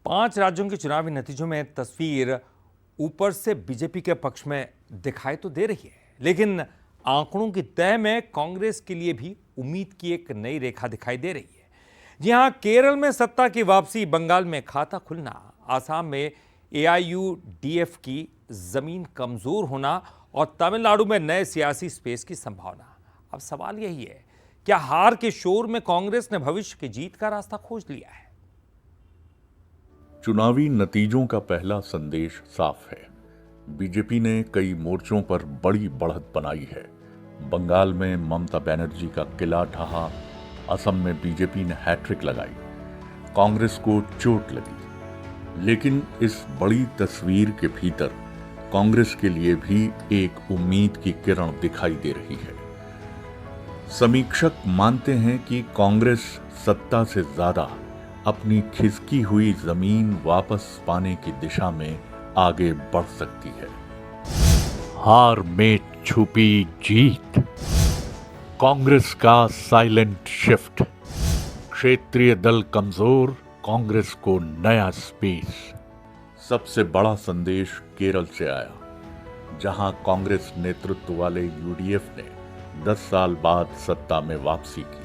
5 राज्यों के चुनावी नतीजों में तस्वीर ऊपर से बीजेपी के पक्ष में दिखाई तो दे रही है, लेकिन आंकड़ों की तह में कांग्रेस के लिए भी उम्मीद की एक नई रेखा दिखाई दे रही है। जी हां, केरल में सत्ता की वापसी, बंगाल में खाता खुलना, आसाम में एआईयूडीएफ की जमीन कमजोर होना और तमिलनाडु में नए सियासी स्पेस की संभावना। अब सवाल यही है, क्या हार के शोर में कांग्रेस ने भविष्य की जीत का रास्ता खोज लिया है? चुनावी नतीजों का पहला संदेश साफ है। बीजेपी ने कई मोर्चों पर बड़ी बढ़त बनाई है। बंगाल में ममता बनर्जी का किला ढहा, असम में बीजेपी ने हैट्रिक लगाई, कांग्रेस को चोट लगी। लेकिन इस बड़ी तस्वीर के भीतर कांग्रेस के लिए भी एक उम्मीद की किरण दिखाई दे रही है। समीक्षक मानते हैं कि कांग्रेस सत्ता से ज्यादा अपनी खिसकी हुई जमीन वापस पाने की दिशा में आगे बढ़ सकती है। हार में छुपी जीत, कांग्रेस का साइलेंट शिफ्ट, क्षेत्रीय दल कमजोर, कांग्रेस को नया स्पेस। सबसे बड़ा संदेश केरल से आया, जहां कांग्रेस नेतृत्व वाले यूडीएफ ने 10 साल बाद सत्ता में वापसी की।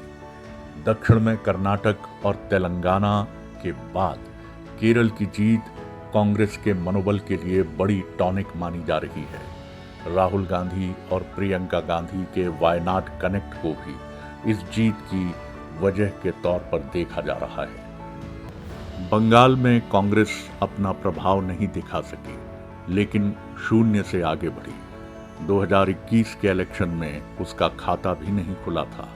दक्षिण में कर्नाटक और तेलंगाना के बाद केरल की जीत कांग्रेस के मनोबल के लिए बड़ी टॉनिक मानी जा रही है। राहुल गांधी और प्रियंका गांधी के वायनाड कनेक्ट को भी इस जीत की वजह के तौर पर देखा जा रहा है। बंगाल में कांग्रेस अपना प्रभाव नहीं दिखा सकी, लेकिन शून्य से आगे बढ़ी। 2021 के इलेक्शन में उसका खाता भी नहीं खुला था।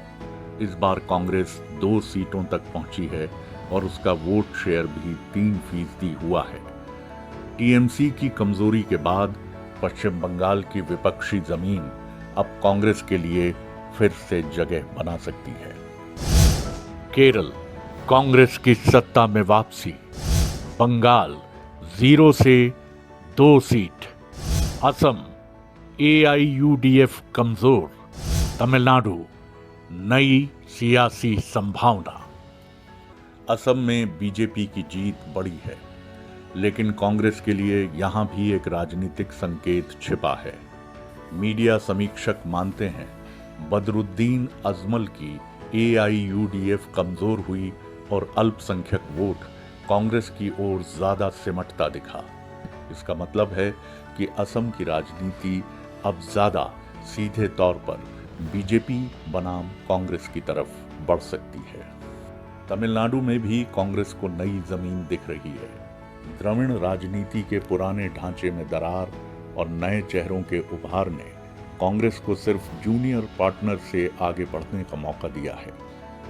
इस बार कांग्रेस 2 सीटों तक पहुंची है और उसका वोट शेयर भी 3% हुआ है। टीएमसी की कमजोरी के बाद पश्चिम बंगाल की विपक्षी जमीन अब कांग्रेस के लिए फिर से जगह बना सकती है। केरल, कांग्रेस की सत्ता में वापसी। बंगाल 0 से 2 सीट। असम, एआईयूडीएफ कमजोर। तमिलनाडु, नई सियासी संभावना। असम में बीजेपी की जीत बड़ी है, लेकिन कांग्रेस के लिए यहां भी एक राजनीतिक संकेत छिपा है। मीडिया समीक्षक मानते हैं बदरुद्दीन अजमल की एआईयूडीएफ कमजोर हुई और अल्पसंख्यक वोट कांग्रेस की ओर ज्यादा सिमटता दिखा। इसका मतलब है कि असम की राजनीति अब ज्यादा सीधे तौर पर बीजेपी बनाम कांग्रेस की तरफ बढ़ सकती है। तमिलनाडु में भी कांग्रेस को नई जमीन दिख रही है। द्रविड़ राजनीति के पुराने ढांचे में दरार और नए चेहरों के उभार ने कांग्रेस को सिर्फ जूनियर पार्टनर से आगे बढ़ने का मौका दिया है।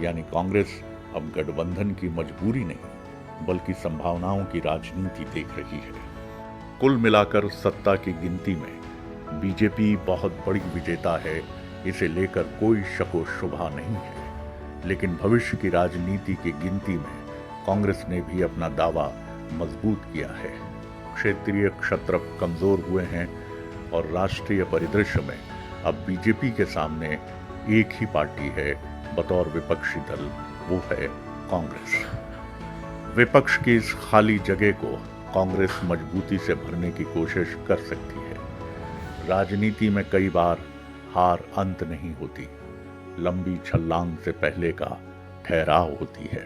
यानी कांग्रेस अब गठबंधन की मजबूरी नहीं, बल्कि संभावनाओं की राजनीति देख रही है। कुल मिलाकर सत्ता की गिनती में बीजेपी बहुत बड़ी विजेता है, इसे लेकर कोई शको शुबा नहीं है। लेकिन भविष्य की राजनीति की गिनती में कांग्रेस ने भी अपना दावा मजबूत किया है। क्षेत्रीय क्षत्रप कमजोर हुए हैं और राष्ट्रीय परिदृश्य में अब बीजेपी के सामने एक ही पार्टी है बतौर विपक्षी दल, वो है कांग्रेस। विपक्ष की इस खाली जगह को कांग्रेस मजबूती से भरने की कोशिश कर सकती है। राजनीति में कई बार हार अंत नहीं होती, लंबी छलांग से पहले का ठहराव होती है।